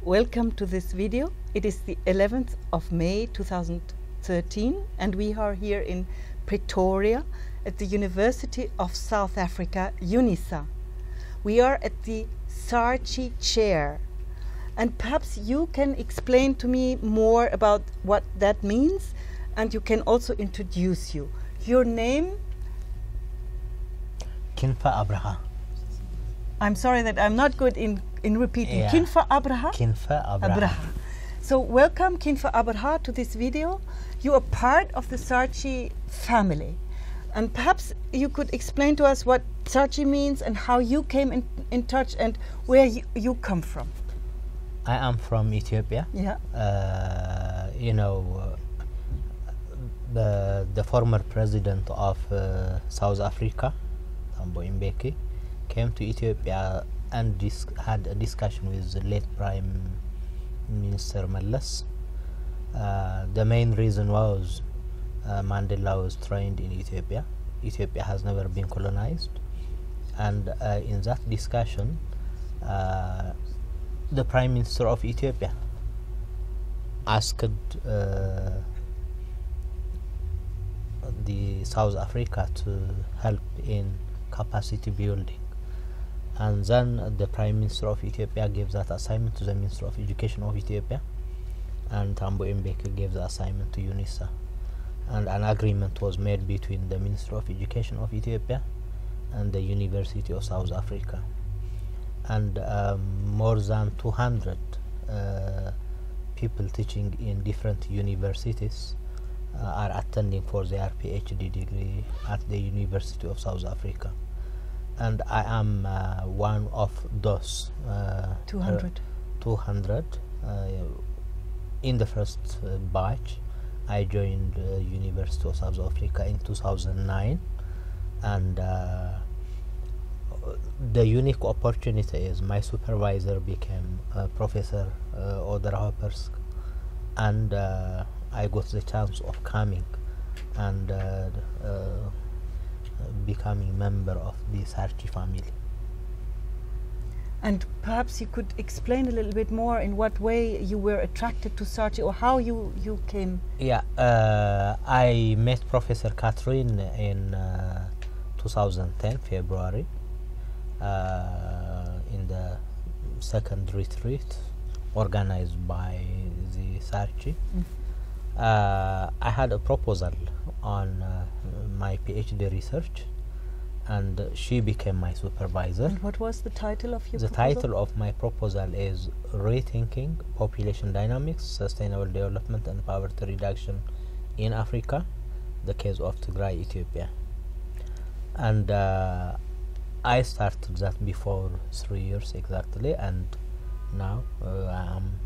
Welcome to this video. It is the 11th of May 2013 and we are here in Pretoria at the University of South Africa, UNISA. We are at the SARChI chair, and perhaps you can explain to me more about what that means, and you can also introduce you. Your name? Kinfe Gebre-Egziabher. I'm sorry that I'm not good in repeating. Yeah. Kinfe Gebre-Egziabher? Kinfe Gebre-Egziabher. So welcome Kinfe Gebre-Egziabher to this video. You are part of the SARChI family, and perhaps you could explain to us what SARChI means and how you came in touch and where you come from. I am from Ethiopia. Yeah. The former president of South Africa, Thabo Mbeki, came to Ethiopia and had a discussion with the late Prime Minister Lebs. The main reason was Mandela was trained in Ethiopia. Ethiopia has never been colonized, and in that discussion the Prime Minister of Ethiopia asked the South Africa to help in capacity building, and then the Prime Minister of Ethiopia gave that assignment to the Minister of Education of Ethiopia, and Thabo Mbeki gave the assignment to UNISA, and an agreement was made between the Minister of Education of Ethiopia and the University of South Africa, and more than 200 people teaching in different universities are attending for their PhD degree at the University of South Africa, and I am one of those 200. In the first batch, I joined University of South Africa in 2009, and the unique opportunity is my supervisor became Professor Odora Hoppers, and I got the chance of coming and becoming member of the SARChI family. And perhaps you could explain a little bit more in what way you were attracted to SARChI, or how you came. Yeah, I met Professor Catherine in 2010 February in the second retreat organized by the SARChI. I had a proposal on my PhD research, and she became my supervisor. And what was the title of your The proposal? title of my proposal is Rethinking Population Dynamics, Sustainable Development and Poverty Reduction in Africa, the case of Tigray, Ethiopia. And I started that before 3 years exactly, and now I am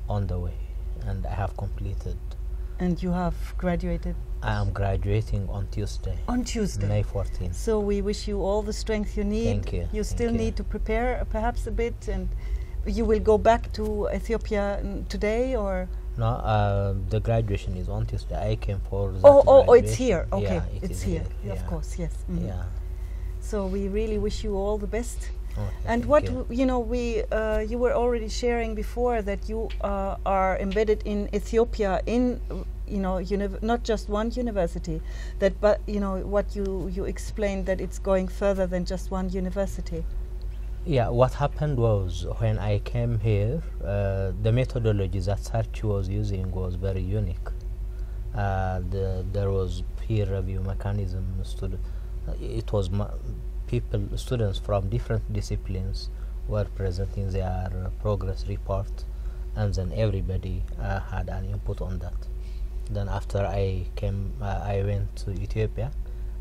on the way, and I have completed. And you have graduated? I am graduating on Tuesday. On Tuesday? May 14th. So we wish you all the strength you need. Thank you. You still need to prepare perhaps a bit, and you will go back to Ethiopia today, or? No, the graduation is on Tuesday. I came for that Oh, it's graduation. here. Okay, Yeah, it's here. Yeah. Of course, yes. Yeah. So we really wish you all the best. Okay, and thank what you. you were already sharing before, that you are embedded in Ethiopia in not just one university, but what you explained, that it's going further than just one university. Yeah, what happened was, when I came here, the methodology that SARChI was using was very unique. There was peer review mechanism. It was students from different disciplines were presenting their progress report, and then everybody had an input on that. Then after I came, I went to Ethiopia.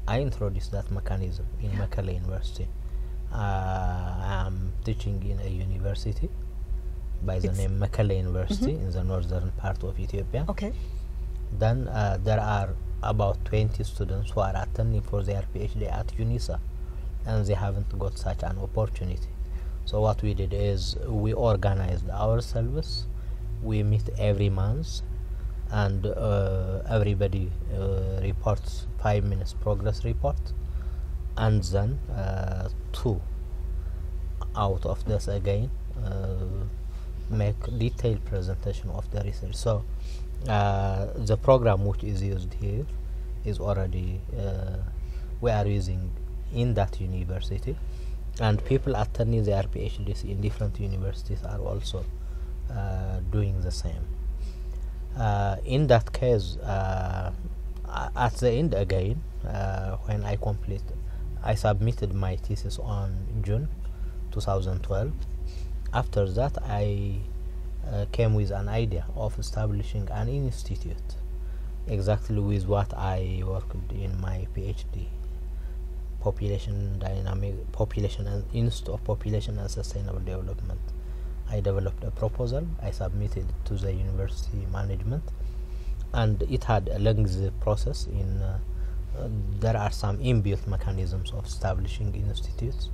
I introduced that mechanism in Mphahlele University. I am teaching in a university by the name Mphahlele University in the northern part of Ethiopia. Okay. Then there are about 20 students who are attending for their PhD at UNISA, and they haven't got such an opportunity. So what we did is we organized ourselves. We meet every month, and everybody reports 5 minutes progress report, and then 2 out of this again make detailed presentation of the research. So the program which is used here is already we are using in that university, and people attending their PhDs in different universities are also doing the same. In that case, at the end again, when I submitted my thesis on June 2012. After that, I came with an idea of establishing an institute, exactly with what I worked in my PhD, population and Institute of Population and Sustainable Development. I developed a proposal. I submitted it to the university management, and it had a lengthy process. There are some inbuilt mechanisms of establishing institutes,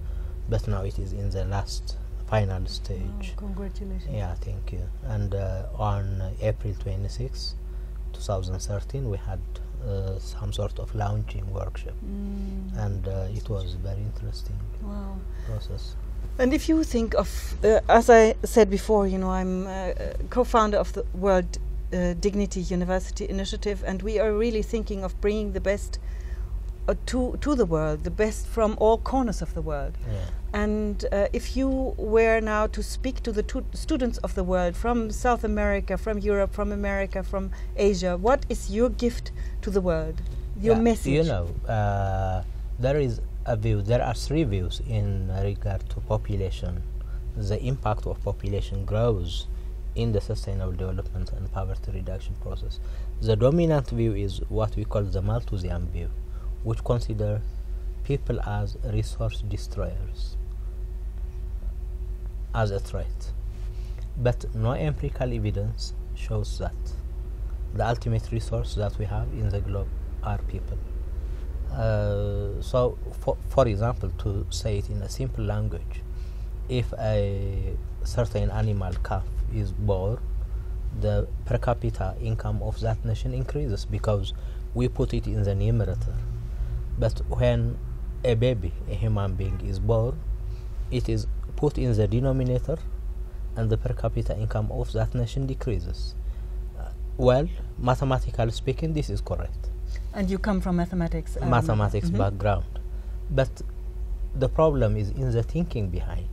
but now it is in the last final stage. Oh, congratulations. Yeah, thank you. And on April 26, 2013, we had some sort of launching workshop, and it was very interesting process. And if you think of, as I said before, I'm co-founder of the World Dignity University Initiative, and we are really thinking of bringing the best to the world, the best from all corners of the world. Yeah. And if you were now to speak to the students of the world from South America, from Europe, from America, from Asia, what is your gift to the world? Your message? There is a view. There are three views in regard to population. The impact of population grows in the sustainable development and poverty reduction process. The dominant view is what we call the Malthusian view, which consider people as resource destroyers, as a threat. But no empirical evidence shows that. The ultimate resource that we have in the globe are people. So, for example, to say it in a simple language, if a certain animal calf is born, the per capita income of that nation increases because we put it in the numerator. But when a baby, a human being, is born, it is put in the denominator, and the per capita income of that nation decreases. Well, mathematically speaking, this is correct. And you come from mathematics? Mathematics background. But the problem is in the thinking behind.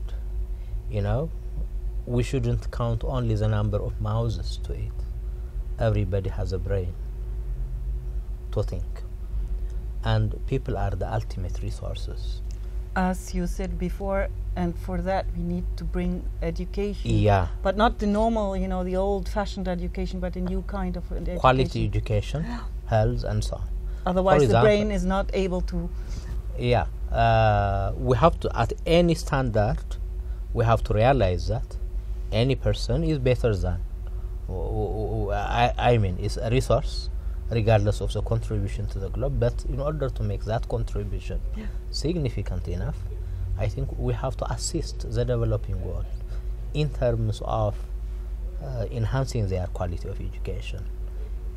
We shouldn't count only the number of mouses to eat. Everybody has a brain to think. And people are the ultimate resources. As you said before, and for that we need to bring education. Yeah. But not the normal, the old-fashioned education, but a new kind of education. Quality education, health, and so on. Otherwise, the brain is not able to... Yeah. We have to, at any standard, we have to realize that any person is better than. Is a resource, regardless of the contribution to the globe. But in order to make that contribution significant enough, I think we have to assist the developing world in terms of enhancing their quality of education,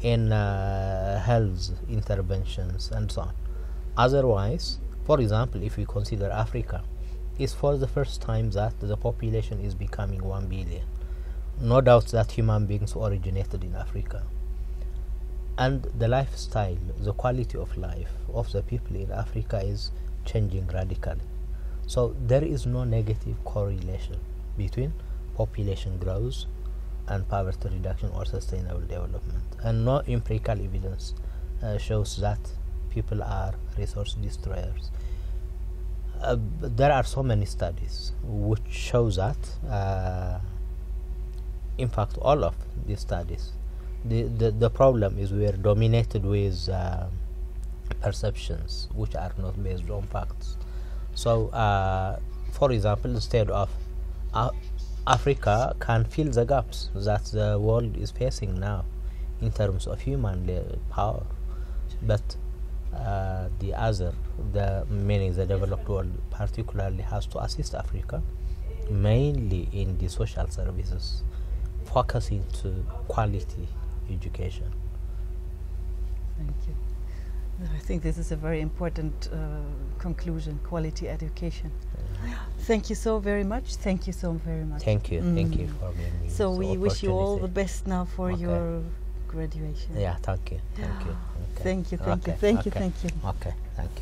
in health interventions, and so on. Otherwise, for example, if we consider Africa, it's for the first time that the population is becoming 1 billion. No doubt that human beings originated in Africa. And the lifestyle, the quality of life of the people in Africa is changing radically. So there is no negative correlation between population growth and poverty reduction or sustainable development. And no empirical evidence shows that people are resource destroyers. There are so many studies which show that. In fact, all of these studies, the problem is we are dominated with perceptions which are not based on facts. So, for example, instead of Africa can fill the gaps that the world is facing now in terms of human power, but meaning the developed world particularly has to assist Africa mainly in the social services, focusing to quality education. Thank you. I think this is a very important conclusion, quality education. Thank you so very much. Thank you so very much. Thank you for giving me So this we wish you all the opportunity. best now for Okay. your graduation. Yeah, thank you. Okay. Thank you. Okay, Thank you. okay, Thank you. Okay, thank you.